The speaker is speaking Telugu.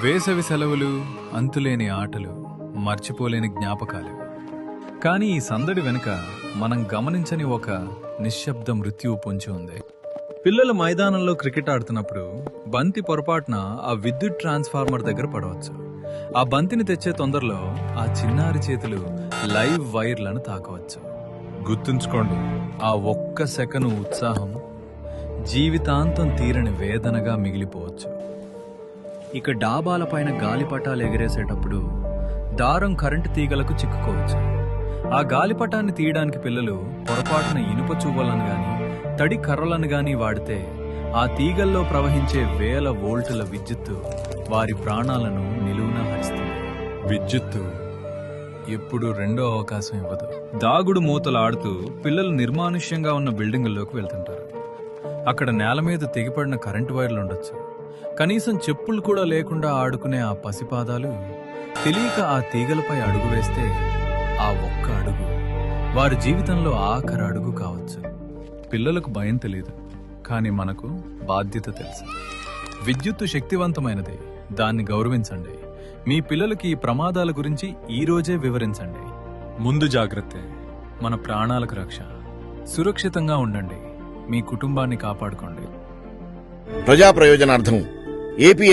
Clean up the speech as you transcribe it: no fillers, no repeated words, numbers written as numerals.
వేసవి సెలవులు, అంతులేని ఆటలు, మర్చిపోలేని జ్ఞాపకాలు. కానీ ఈ సందడి వెనుక మనం గమనించని ఒక నిశ్శబ్ద మృత్యువు పొంచి ఉంది. పిల్లలు మైదానంలో క్రికెట్ ఆడుతున్నప్పుడు బంతి పొరపాటున ఆ విద్యుత్ ట్రాన్స్ఫార్మర్ దగ్గర పడవచ్చు. ఆ బంతిని తెచ్చే తొందరలో ఆ చిన్నారి చేతులు లైవ్ వైర్లను తాకవచ్చు. గుర్తుంచుకోండి, ఆ ఒక్క సెకను ఉత్సాహం జీవితాంతం తీరని వేదనగా మిగిలిపోవచ్చు. ఇక డాబాలపైన గాలిపటాలు ఎగిరేసేటప్పుడు దారం కరెంటు తీగలకు చిక్కుకోవచ్చు. ఆ గాలిపటాన్ని తీయడానికి పిల్లలు పొరపాటున ఇనుప చువ్వలను గాని తడి కర్రలను గాని వాడితే ఆ తీగల్లో ప్రవహించే వేల వోల్టుల విద్యుత్తు వారి ప్రాణాలను నిలువునా హరిస్తుంది. విద్యుత్తు ఎప్పుడు రెండో అవకాశం ఇవ్వదు. దాగుడు మూతలు ఆడుతూ పిల్లలు నిర్మానుష్యంగా ఉన్న బిల్డింగుల్లోకి వెళ్తుంటారు. అక్కడ నేల మీద తెగిపడిన కరెంటు వైర్లు ఉండొచ్చు. కనీసం చెప్పులు కూడా లేకుండా ఆడుకునే ఆ పసిపాదాలు తెలియక ఆ తీగలపై అడుగు వేస్తే ఆ ఒక్క అడుగు వారి జీవితంలో ఆఖరి అడుగు కావచ్చు. పిల్లలకు భయం తెలియదు, కానీ మనకు బాధ్యత తెలుసు. విద్యుత్తు శక్తివంతమైనది, దాన్ని గౌరవించండి. మీ పిల్లలకి ఈ ప్రమాదాల గురించి ఈ రోజే వివరించండి. ముందు జాగ్రత్తే మన ప్రాణాలకు రక్ష. సురక్షితంగా ఉండండి, మీ కుటుంబాన్ని కాపాడుకోండి. ప్రజా ప్రయోజనార్థం ఏపీ